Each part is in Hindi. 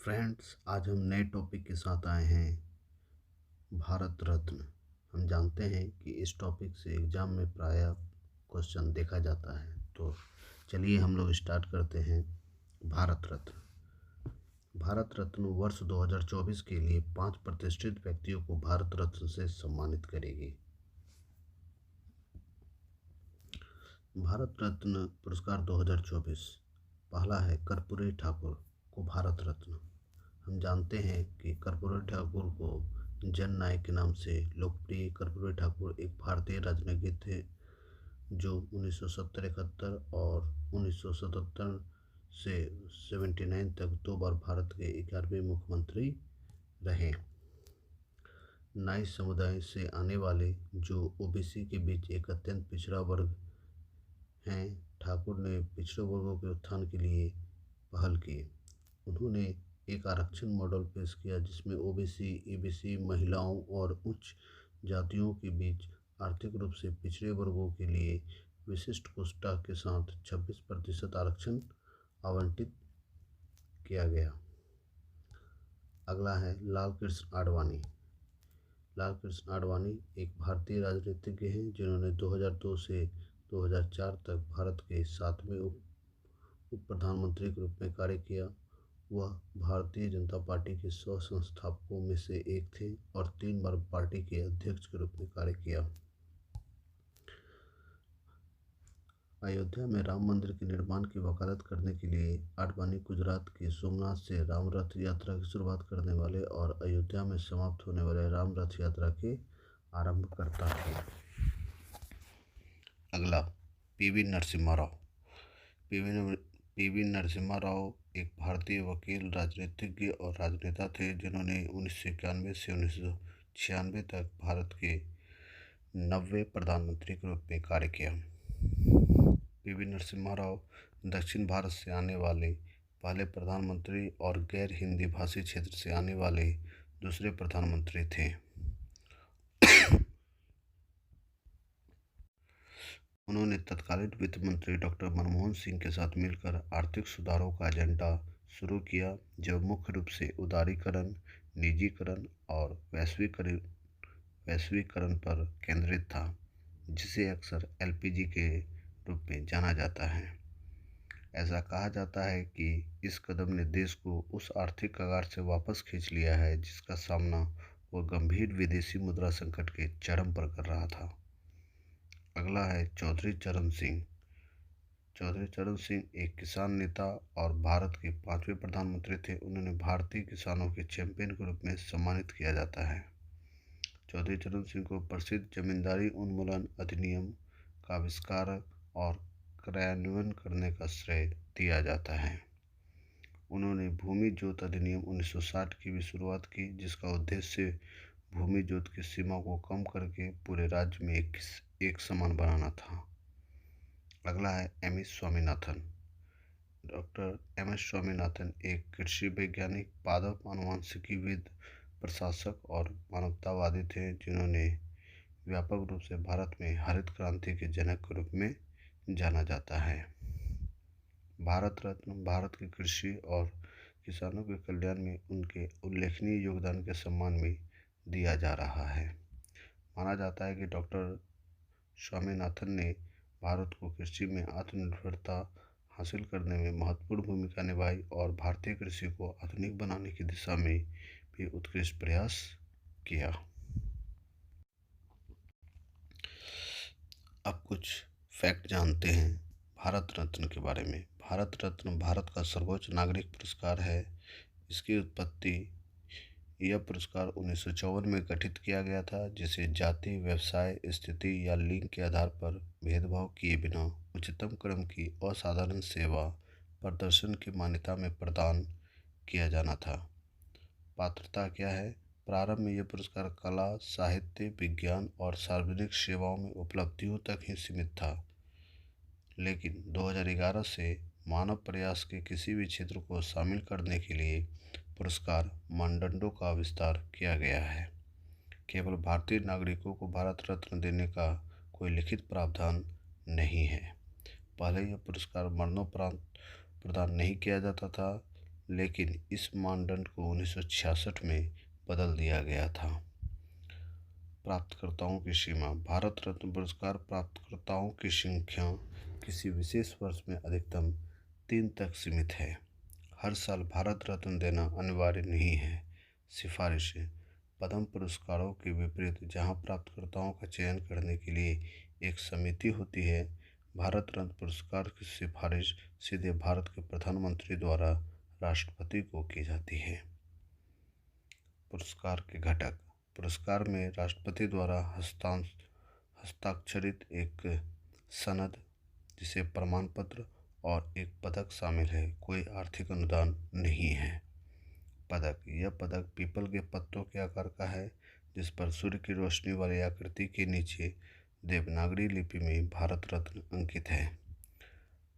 फ्रेंड्स, आज हम नए टॉपिक के साथ आए हैं, भारत रत्न। हम जानते हैं कि इस टॉपिक से एग्ज़ाम में प्रायः क्वेश्चन देखा जाता है। तो चलिए हम लोग स्टार्ट करते हैं। भारत रत्न। भारत रत्न वर्ष 2024 के लिए 5 प्रतिष्ठित व्यक्तियों को भारत रत्न से सम्मानित करेगी। भारत रत्न पुरस्कार 2024 पहला है कर्पूरी ठाकुर को भारत रत्न। हम जानते हैं कि कर्पूरी ठाकुर को जननायक के नाम से लोकप्रिय कर्पूरी ठाकुर एक भारतीय राजनीतिज्ञ थे जो 1970-71 और 1977 से 79 तक 2 बार भारत के 11वें मुख्यमंत्री रहे। नाई समुदाय से आने वाले जो ओबीसी के बीच एक अत्यंत पिछड़ा वर्ग हैं, ठाकुर ने पिछड़े वर्गों के उत्थान के लिए पहल की। उन्होंने एक आरक्षण मॉडल पेश किया जिसमें ओबीसी, ईबीसी, महिलाओं और उच्च जातियों के बीच आर्थिक रूप से पिछड़े वर्गों के लिए विशिष्ट कोटा के साथ 26% आरक्षण आवंटित किया गया। अगला है लाल कृष्ण आडवाणी। लाल कृष्ण आडवाणी एक भारतीय राजनीतिज्ञ हैं जिन्होंने 2002 से 2004 तक भारत के 7वें उप प्रधानमंत्री के रूप में कार्य किया। वह भारतीय जनता पार्टी के 100 संस्थापकों में से एक थे और 3 बार पार्टी के अध्यक्ष के रूप में कार्य किया। अयोध्या में राम मंदिर के निर्माण की वकालत करने के लिए आडवाणी गुजरात के सोमनाथ से राम रथ यात्रा की शुरुआत करने वाले और अयोध्या में समाप्त होने वाले राम रथ यात्रा के आरंभकर्ता थे। अगला पीवी नरसिम्हा राव। पीवी नरसिम्हा राव एक भारतीय वकील, राजनीतिज्ञ और राजनेता थे जिन्होंने 1991 से 1996 तक भारत के 90वें प्रधानमंत्री के रूप में कार्य किया। पीवी नरसिम्हा राव दक्षिण भारत से आने वाले पहले प्रधानमंत्री और गैर हिंदी भाषी क्षेत्र से आने वाले दूसरे प्रधानमंत्री थे। उन्होंने तत्कालीन वित्त मंत्री डॉक्टर मनमोहन सिंह के साथ मिलकर आर्थिक सुधारों का एजेंडा शुरू किया जो मुख्य रूप से उदारीकरण, निजीकरण और वैश्वीकरण पर केंद्रित था, जिसे अक्सर एलपीजी के रूप में जाना जाता है। ऐसा कहा जाता है कि इस कदम ने देश को उस आर्थिक कगार से वापस खींच लिया है जिसका सामना वह गंभीर विदेशी मुद्रा संकट के चरम पर कर रहा था। अगला है चौधरी चरण सिंह। चौधरी चरण सिंह एक किसान नेता और भारत के 5वें प्रधानमंत्री थे। उन्हें भारतीय किसानों के चैंपियन के रूप में सम्मानित किया जाता है। चौधरी चरण सिंह को प्रसिद्ध जमींदारी उन्मूलन अधिनियम का आविष्कार और क्रियान्वयन करने का श्रेय दिया जाता है। उन्होंने भूमि जोत अधिनियम 1960 की भी शुरुआत की, जिसका उद्देश्य भूमि जोत की सीमा को कम करके पूरे राज्य में एक समान बनाना था। अगला है M S Swaminathan. Doctor M S Swaminathan एक कृषि वैज्ञानिक, पादप आनुवंशिकीविद, प्रशासक और मानवतावादी थे जिन्होंने व्यापक रूप से भारत में हरित क्रांति के जनक के रूप में जाना जाता है। भारत रत्न भारत की कृषि और किसानों के कल्याण में उनके उल्लेखनीय योगदान के सम्मान में दिया जा रहा है। माना जाता है कि डॉक्टर स्वामीनाथन ने भारत को कृषि में आत्मनिर्भरता हासिल करने में महत्वपूर्ण भूमिका निभाई और भारतीय कृषि को आधुनिक बनाने की दिशा में भी उत्कृष्ट प्रयास किया। अब कुछ फैक्ट जानते हैं भारत रत्न के बारे में। भारत रत्न भारत का सर्वोच्च नागरिक पुरस्कार है। इसकी उत्पत्ति यह पुरस्कार 1954 में गठित किया गया था, जिसे जाति, व्यवसाय, स्थिति या लिंग के आधार पर भेदभाव किए बिना उच्चतम क्रम की असाधारण सेवा प्रदर्शन की मान्यता में प्रदान किया जाना था। पात्रता क्या है? प्रारंभ में यह पुरस्कार कला, साहित्य, विज्ञान और सार्वजनिक सेवाओं में उपलब्धियों तक ही सीमित था, लेकिन 2011 से मानव प्रयास के किसी भी क्षेत्र को शामिल करने के लिए पुरस्कार मानदंडों का विस्तार किया गया है। केवल भारतीय नागरिकों को भारत रत्न देने का कोई लिखित प्रावधान नहीं है। पहले यह पुरस्कार मरणोपरांत प्रदान नहीं किया जाता था, लेकिन इस मानदंड को 1966 में बदल दिया गया था। प्राप्तकर्ताओं की सीमा। भारत रत्न पुरस्कार प्राप्तकर्ताओं की संख्या किसी विशेष वर्ष में अधिकतम 3 तक सीमित है। हर साल भारत रत्न देना अनिवार्य नहीं है। सिफारिशें। पद्म पुरस्कारों के विपरीत, जहां प्राप्तकर्ताओं का चयन करने के लिए एक समिति होती है, भारत रत्न पुरस्कार की सिफारिश सीधे भारत के प्रधानमंत्री द्वारा राष्ट्रपति को की जाती है। पुरस्कार के घटक। पुरस्कार में राष्ट्रपति द्वारा हस्ताक्षरित एक सनद, जिसे प्रमाण पत्र, और एक पदक शामिल है। कोई आर्थिक अनुदान नहीं है। पदक। यह पदक पीपल के पत्तों के आकार का है, जिस पर सूर्य की रोशनी वाली आकृति के नीचे देवनागरी लिपि में भारत रत्न अंकित है।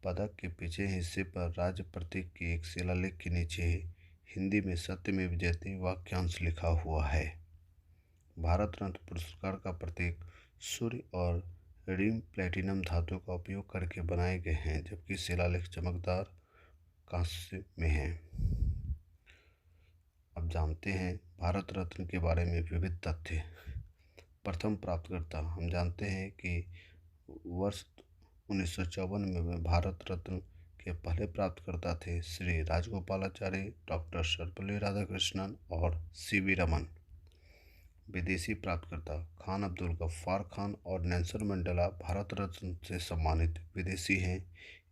पदक के पीछे हिस्से पर राज्य प्रतीक के एक शिलालेख के नीचे हिंदी में सत्यमेव जयते वाक्यांश लिखा हुआ है। भारत रत्न पुरस्कार का प्रतीक सूर्य और रीम प्लेटिनम धातु का उपयोग करके बनाए गए हैं, जबकि शिलालेख चमकदार कांस्य में है। अब जानते हैं भारत रत्न के बारे में विविध तथ्य। प्रथम प्राप्तकर्ता। हम जानते हैं कि वर्ष 1954 में भारत रत्न के पहले प्राप्तकर्ता थे श्री राजगोपालाचारी, डॉक्टर सर्वपल्ली राधाकृष्णन और सीवी रमन। विदेशी प्राप्तकर्ता। खान अब्दुल गफ्फार खान और नेल्सन मंडेला भारत रत्न से सम्मानित विदेशी हैं।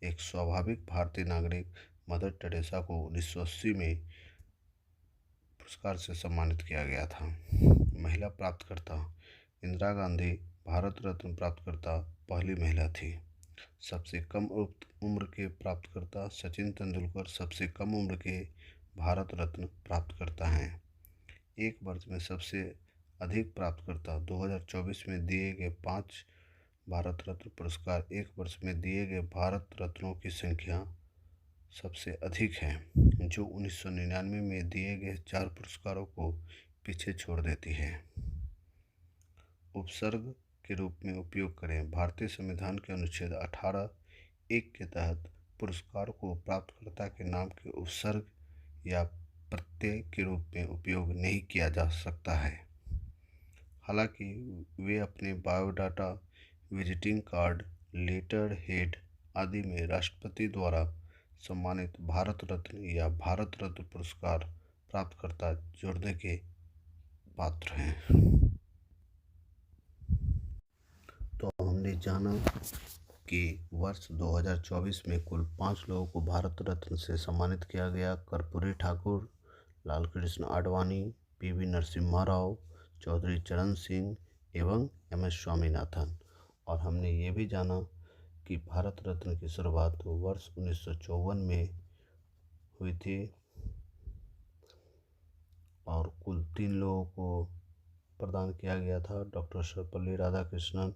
एक स्वाभाविक भारतीय नागरिक मदर टेरेसा को 1980 में पुरस्कार से सम्मानित किया गया था। महिला प्राप्तकर्ता। इंदिरा गांधी भारत रत्न प्राप्तकर्ता पहली महिला थी। सबसे कम उम्र के प्राप्तकर्ता। सचिन तेंदुलकर सबसे कम उम्र के भारत रत्न प्राप्तकर्ता हैं। एक वर्ष में सबसे अधिक प्राप्तकर्ता। 2024 में दिए गए 5 भारत रत्न पुरस्कार। एक वर्ष में दिए गए भारत रत्नों की संख्या सबसे अधिक है, जो 1999 में दिए गए 4 पुरस्कारों को पीछे छोड़ देती है। उपसर्ग के रूप में उपयोग करें। भारतीय संविधान के अनुच्छेद 18(1) के तहत पुरस्कार को प्राप्तकर्ता के नाम के उपसर्ग या प्रत्यय के रूप में उपयोग नहीं किया जा सकता है। हालांकि वे अपने biodata, visiting card, letterhead आदि में राष्ट्रपति द्वारा सम्मानित भारत रत्न या भारत रत्न पुरस्कार प्राप्तकर्ता जोड़ने के पात्र हैं। तो हमने जाना कि वर्ष 2024 में कुल 5 लोगों को भारत रत्न से सम्मानित किया गया। कर्पूरी ठाकुर, लालकृष्ण आडवाणी, पीवी नरसिम्हा राव, चौधरी चरण सिंह एवं एम.एस. स्वामीनाथन। और हमने ये भी जाना कि भारत रत्न की शुरुआत वर्ष 1954 में हुई थी और कुल 3 लोगों को प्रदान किया गया था। डॉक्टर सर्वपल्ली राधाकृष्णन,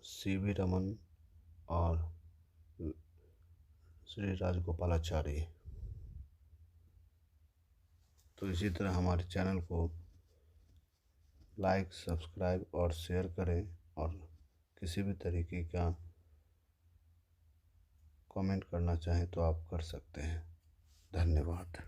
सीवी रमन और श्री राजगोपालाचारी। तो इसी तरह हमारे चैनल को लाइक, सब्सक्राइब और शेयर करें, और किसी भी तरीके का कमेंट करना चाहें तो आप कर सकते हैं। धन्यवाद।